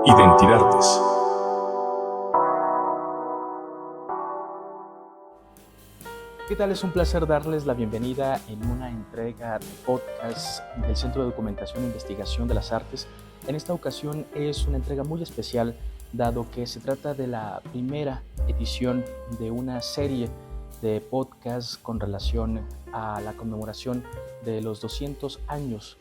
Identidades. ¿Qué tal? Es un placer darles la bienvenida en una entrega de podcast del Centro de Documentación e Investigación de las Artes. En esta ocasión es una entrega muy especial, dado que se trata de la primera edición de una serie de podcasts con relación a la conmemoración de los 200 años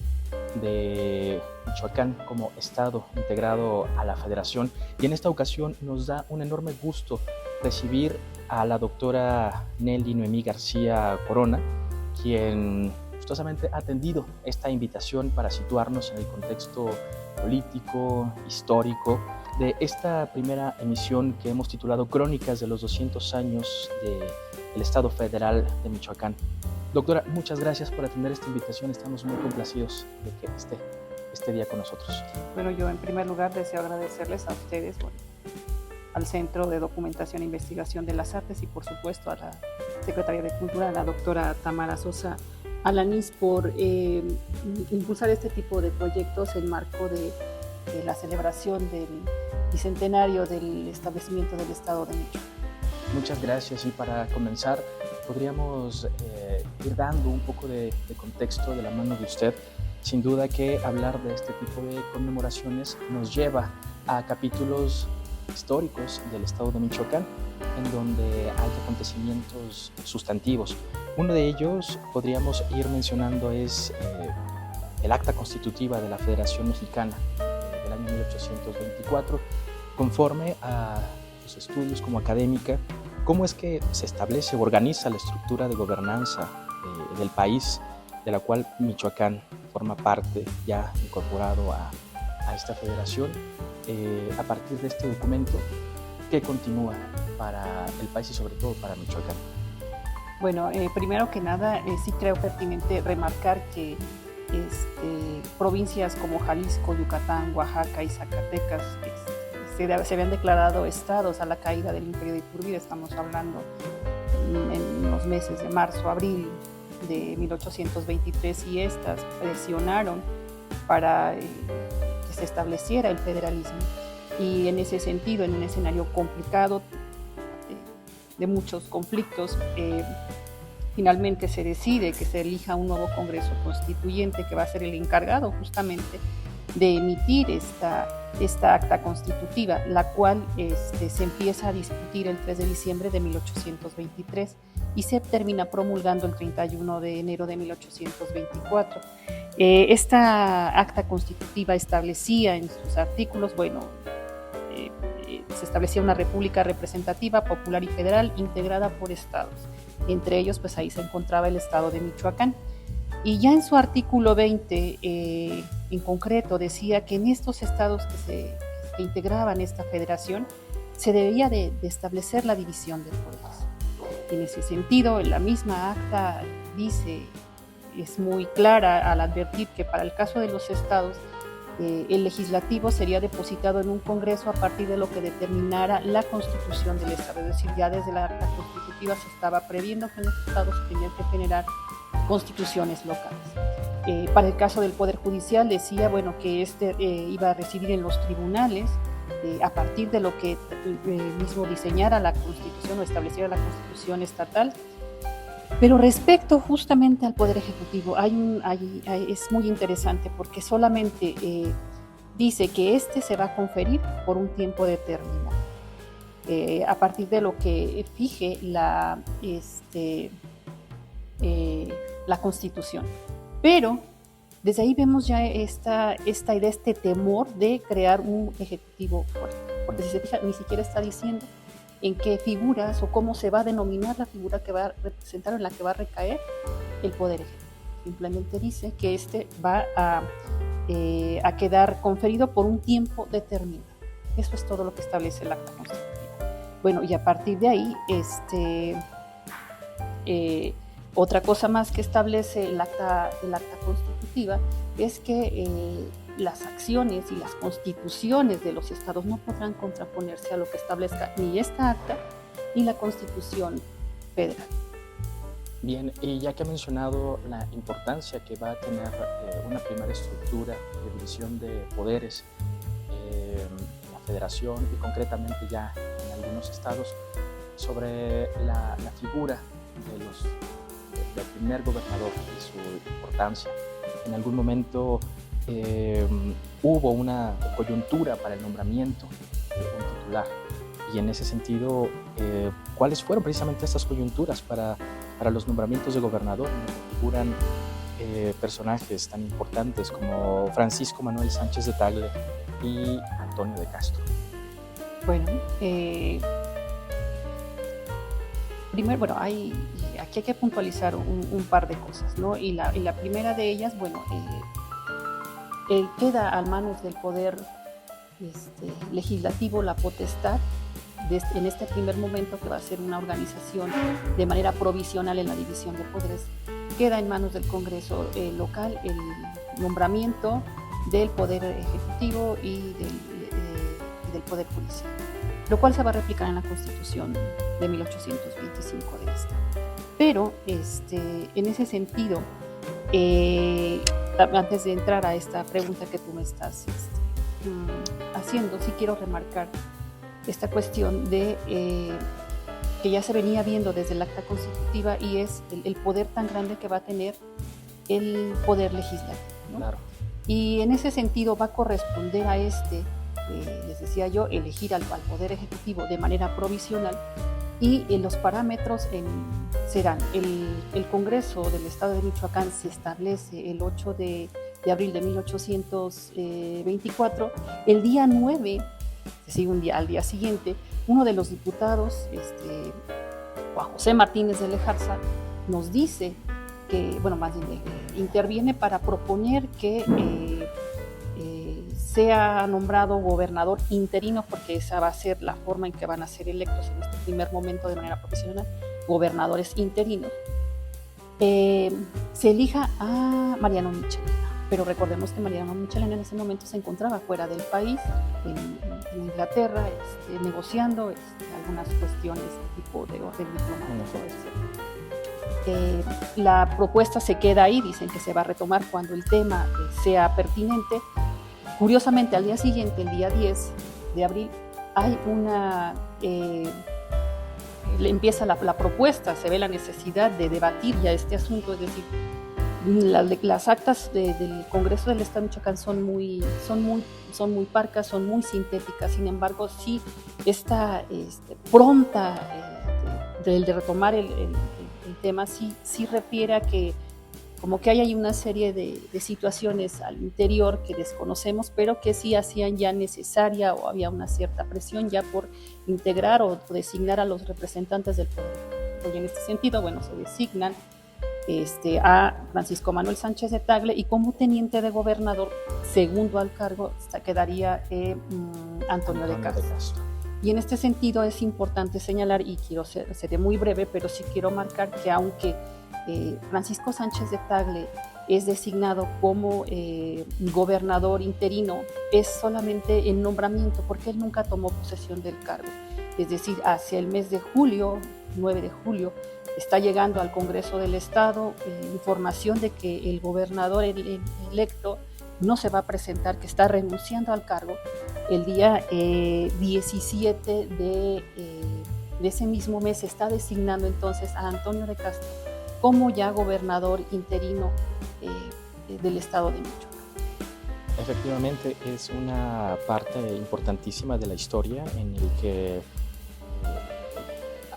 de Michoacán como estado integrado a la Federación. Y en esta ocasión nos da un enorme gusto recibir a la doctora Nelly Noemí García Corona, quien gustosamente ha atendido esta invitación para situarnos en el contexto político, histórico, de esta primera emisión que hemos titulado Crónicas de los 200 años del Estado Federal de Michoacán. Doctora, muchas gracias por atender esta invitación. Estamos muy complacidos de que esté este día con nosotros. Bueno, yo en primer lugar deseo agradecerles a ustedes, al Centro de Documentación e Investigación de las Artes y por supuesto a la Secretaría de Cultura, a la doctora Tamara Sosa Alanís, por impulsar este tipo de proyectos en marco de la celebración del bicentenario del establecimiento del Estado de Michoacán. Muchas gracias, y para comenzar podríamos ir dando un poco de contexto de la mano de usted. Sin duda que hablar de este tipo de conmemoraciones nos lleva a capítulos históricos del estado de Michoacán, en donde hay acontecimientos sustantivos. Uno de ellos podríamos ir mencionando es el acta constitutiva de la Federación Mexicana del año 1824, conforme a los estudios como académica, cómo es que se establece o organiza la estructura de gobernanza del país, de la cual Michoacán forma parte, ya incorporado a esta federación. A partir de este documento, ¿qué continúa para el país y sobre todo para Michoacán? Bueno, primero que nada, sí creo pertinente remarcar que provincias como Jalisco, Yucatán, Oaxaca y Zacatecas se habían declarado estados a la caída del Imperio de Iturbide. Estamos hablando en los meses de marzo, abril de 1823, y estas presionaron para que se estableciera el federalismo. Y en ese sentido, en un escenario complicado de muchos conflictos, finalmente se decide que se elija un nuevo Congreso Constituyente que va a ser el encargado justamente de emitir esta acta constitutiva, la cual se empieza a discutir el 3 de diciembre de 1823 y se termina promulgando el 31 de enero de 1824. Esta acta constitutiva establecía en sus artículos, se establecía una república representativa, popular y federal integrada por estados. Entre ellos, pues ahí se encontraba el estado de Michoacán. Y ya en su artículo 20, en concreto, decía que en estos estados que integraban esta federación se debía de establecer la división de poderes. En ese sentido, la misma acta es muy clara al advertir que para el caso de los estados, el legislativo sería depositado en un congreso a partir de lo que determinara la constitución del estado. Es decir, ya desde la acta constitutiva se estaba previendo que los estados tenían que generar constituciones locales. Para el caso del Poder Judicial decía que iba a residir en los tribunales a partir de lo que mismo diseñara la Constitución o estableciera la Constitución estatal. Pero respecto justamente al Poder Ejecutivo, es muy interesante porque solamente dice que se va a conferir por un tiempo determinado, a partir de lo que fije la Constitución. Pero desde ahí vemos ya esta idea, este temor de crear un ejecutivo fuerte, porque si se fija, ni siquiera está diciendo en qué figuras o cómo se va a denominar la figura que va a representar o en la que va a recaer el poder ejecutivo. Simplemente dice que va a quedar conferido por un tiempo determinado. Eso es todo lo que establece el acta constitutiva. Y a partir de ahí, otra cosa más que establece el acta constitutiva es que las acciones y las constituciones de los estados no podrán contraponerse a lo que establezca ni esta acta ni la Constitución federal. Bien, y ya que ha mencionado la importancia que va a tener una primera estructura de división de poderes en la federación y concretamente ya en algunos estados sobre la figura del primer gobernador y su importancia. En algún momento hubo una coyuntura para el nombramiento de un titular y en ese sentido, ¿cuáles fueron precisamente estas coyunturas para los nombramientos de gobernador? Figuran personajes tan importantes como Francisco Manuel Sánchez de Tagle y Antonio de Castro. Bueno, primero, bueno, aquí hay que puntualizar un par de cosas, ¿no? Y la primera de ellas, bueno, queda a manos del poder legislativo la potestad en este primer momento, que va a ser una organización de manera provisional en la división de poderes, queda en manos del Congreso local el nombramiento del Poder Ejecutivo y del Poder Judicial, lo cual se va a replicar en la Constitución de 1825 del Estado. Pero en ese sentido, antes de entrar a esta pregunta que tú me estás haciendo, sí quiero remarcar esta cuestión de que ya se venía viendo desde el acta constitutiva, y es el poder tan grande que va a tener el poder legislativo, ¿no? Claro. Y en ese sentido va a corresponder a les decía yo, elegir al poder ejecutivo de manera provisional, y los parámetros serán el Congreso del Estado de Michoacán se establece el 8 de abril de 1824. El día 9, es decir, al día siguiente, uno de los diputados, Juan José Martínez de Lejarza, nos dice que, bueno, más bien interviene para proponer que sea nombrado gobernador interino, porque esa va a ser la forma en que van a ser electos en este primer momento de manera profesional, gobernadores interinos. Se elija a Mariano Michelena, pero recordemos que Mariano Michelena en ese momento se encontraba fuera del país, en Inglaterra, negociando algunas cuestiones de tipo de orden diplomático, etc. La propuesta se queda ahí, dicen que se va a retomar cuando el tema sea pertinente. Curiosamente, al día siguiente, el día 10 de abril, hay empieza la propuesta, se ve la necesidad de debatir ya este asunto, es decir, las actas del Congreso del Estado de Michoacán son muy parcas, son muy sintéticas. Sin embargo, sí esta pronta de retomar el tema sí refiere a que como que hay ahí una serie de situaciones al interior que desconocemos, pero que sí hacían ya necesaria, o había una cierta presión ya por integrar o designar a los representantes del poder. Y en este sentido, bueno, se designan a Francisco Manuel Sánchez de Tagle, y como teniente de gobernador, segundo al cargo, quedaría Antonio de Castro. Y en este sentido es importante señalar, y seré muy breve, pero sí quiero marcar que aunque Francisco Sánchez de Tagle es designado como gobernador interino, es solamente en nombramiento, porque él nunca tomó posesión del cargo. Es decir, hacia el mes de julio, 9 de julio, está llegando al Congreso del Estado información de que el gobernador electo no se va a presentar, que está renunciando al cargo. El día 17 de ese mismo mes se está designando entonces a Antonio de Castro como ya gobernador interino del Estado de Michoacán. Efectivamente, es una parte importantísima de la historia en el que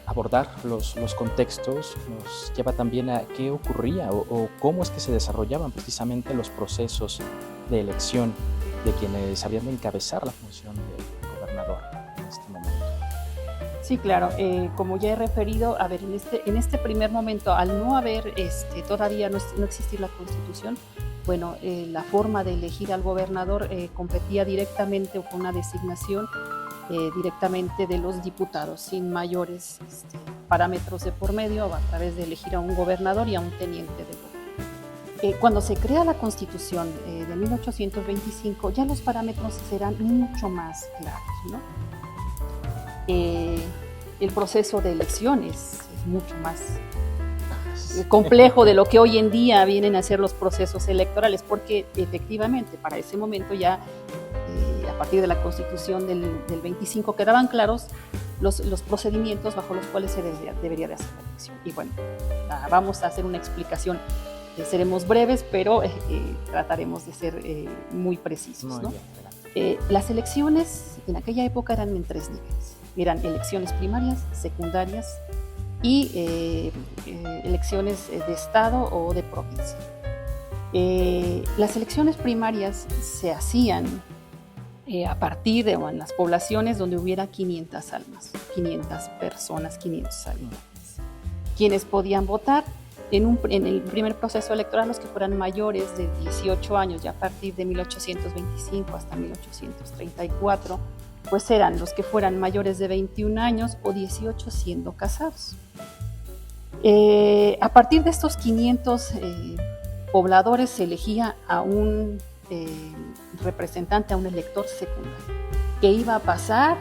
abordar los contextos nos lleva también a qué ocurría o cómo es que se desarrollaban precisamente los procesos de elección de quienes habían de encabezar la función de gobernador en este momento. Sí, claro. Como ya he referido, a ver, en este primer momento, al no haber todavía no existir la Constitución, bueno, la forma de elegir al gobernador competía directamente con una designación directamente de los diputados, sin mayores parámetros de por medio, a través de elegir a un gobernador y a un teniente de gobierno. Cuando se crea la Constitución de 1825, ya los parámetros serán mucho más claros, ¿no? El proceso de elecciones es mucho más complejo de lo que hoy en día vienen a ser los procesos electorales, porque efectivamente para ese momento ya a partir de la Constitución del 25 quedaban claros los procedimientos bajo los cuales se debería de hacer la elección. Y bueno, vamos a hacer una explicación. Seremos breves, pero trataremos de ser muy precisos, ¿no? Las elecciones en aquella época eran en 3 niveles. Eran elecciones primarias, secundarias y elecciones de estado o de provincia. Las elecciones primarias se hacían a partir de en las poblaciones donde hubiera 500 almas, 500 personas, 500 habitantes, quienes podían votar en el primer proceso electoral los que fueran mayores de 18 años, ya a partir de 1825 hasta 1834, pues eran los que fueran mayores de 21 años o 18 siendo casados. A partir de estos 500 pobladores se elegía a un representante, a un elector secundario, que iba a pasar,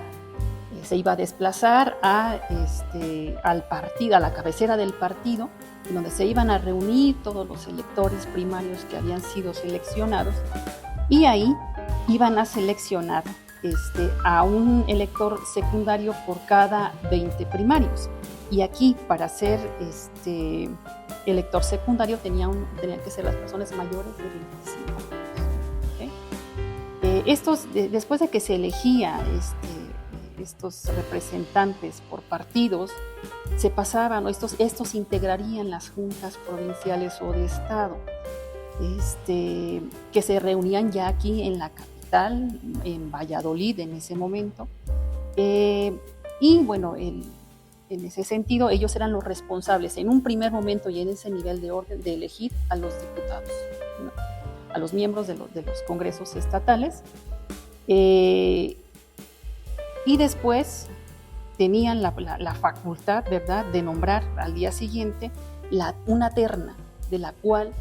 se iba a desplazar al partido, a la cabecera del partido, donde se iban a reunir todos los electores primarios que habían sido seleccionados, y ahí iban a seleccionar a un elector secundario por cada 20 primarios. Y aquí, para ser elector secundario, tenían que ser las personas mayores de 25 años. ¿Okay? Después de que se elegía estos representantes por partidos, se pasaban, o estos integrarían las juntas provinciales o de estado, que se reunían ya aquí en la capital, en Valladolid en ese momento. Y bueno, en ese sentido, ellos eran los responsables en un primer momento y en ese nivel de orden de elegir a los diputados, ¿no? A los miembros de los congresos estatales. Y después tenían la facultad, ¿verdad?, de nombrar al día siguiente una terna de la cual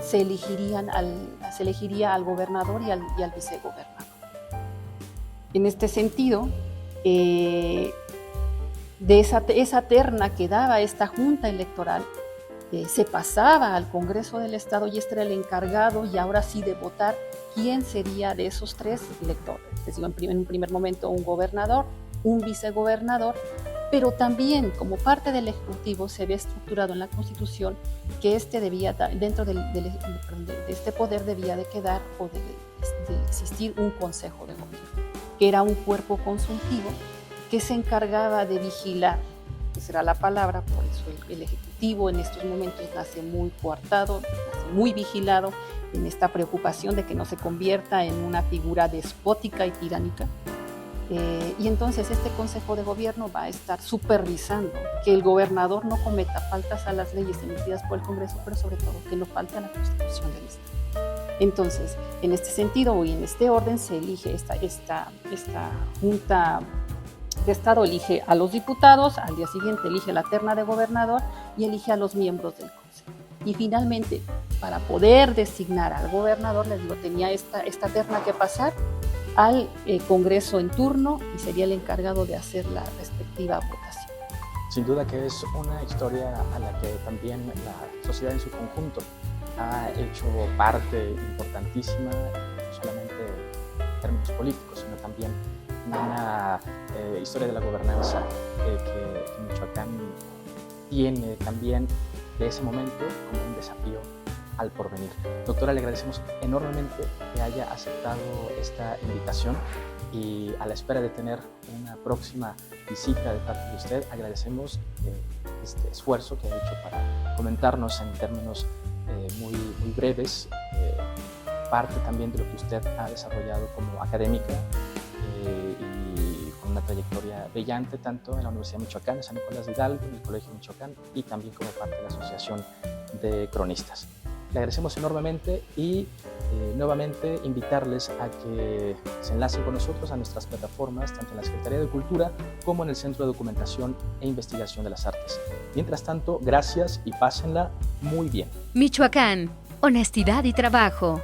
se elegiría al gobernador y al vicegobernador. En este sentido, de esa terna que daba esta junta electoral, se pasaba al Congreso del Estado y este era el encargado, y ahora sí, de votar quién sería de esos 3 electores. Es decir, en un primer momento un gobernador, un vicegobernador, pero también como parte del Ejecutivo se había estructurado en la Constitución que dentro de este poder debía de quedar o de existir un Consejo de Gobierno, que era un cuerpo consultivo que se encargaba de vigilar, esa era la palabra, por eso el Ejecutivo en estos momentos nace muy coartado, nace muy vigilado en esta preocupación de que no se convierta en una figura despótica y tiránica. Y entonces este Consejo de Gobierno va a estar supervisando que el gobernador no cometa faltas a las leyes emitidas por el Congreso, pero sobre todo que no falte a la Constitución del Estado. Entonces, en este sentido y en este orden se elige esta Junta de Estado, elige a los diputados, al día siguiente elige la terna de gobernador y elige a los miembros del Consejo. Y finalmente, para poder designar al gobernador, les digo, tenía esta terna que pasar al Congreso en turno y sería el encargado de hacer la respectiva votación. Sin duda que es una historia a la que también la sociedad en su conjunto ha hecho parte importantísima, no solamente en términos políticos, sino también una historia de la gobernanza que Michoacán tiene también de ese momento como un desafío al porvenir. Doctora, le agradecemos enormemente que haya aceptado esta invitación y a la espera de tener una próxima visita de parte de usted, agradecemos este esfuerzo que ha hecho para comentarnos en términos muy breves, parte también de lo que usted ha desarrollado como académica y con una trayectoria brillante tanto en la Universidad de Michoacán, de San Nicolás de Hidalgo, en el Colegio de Michoacán y también como parte de la Asociación de Cronistas. Le agradecemos enormemente y nuevamente invitarles a que se enlacen con nosotros a nuestras plataformas, tanto en la Secretaría de Cultura como en el Centro de Documentación e Investigación de las Artes. Mientras tanto, gracias y pásenla muy bien. Michoacán, honestidad y trabajo.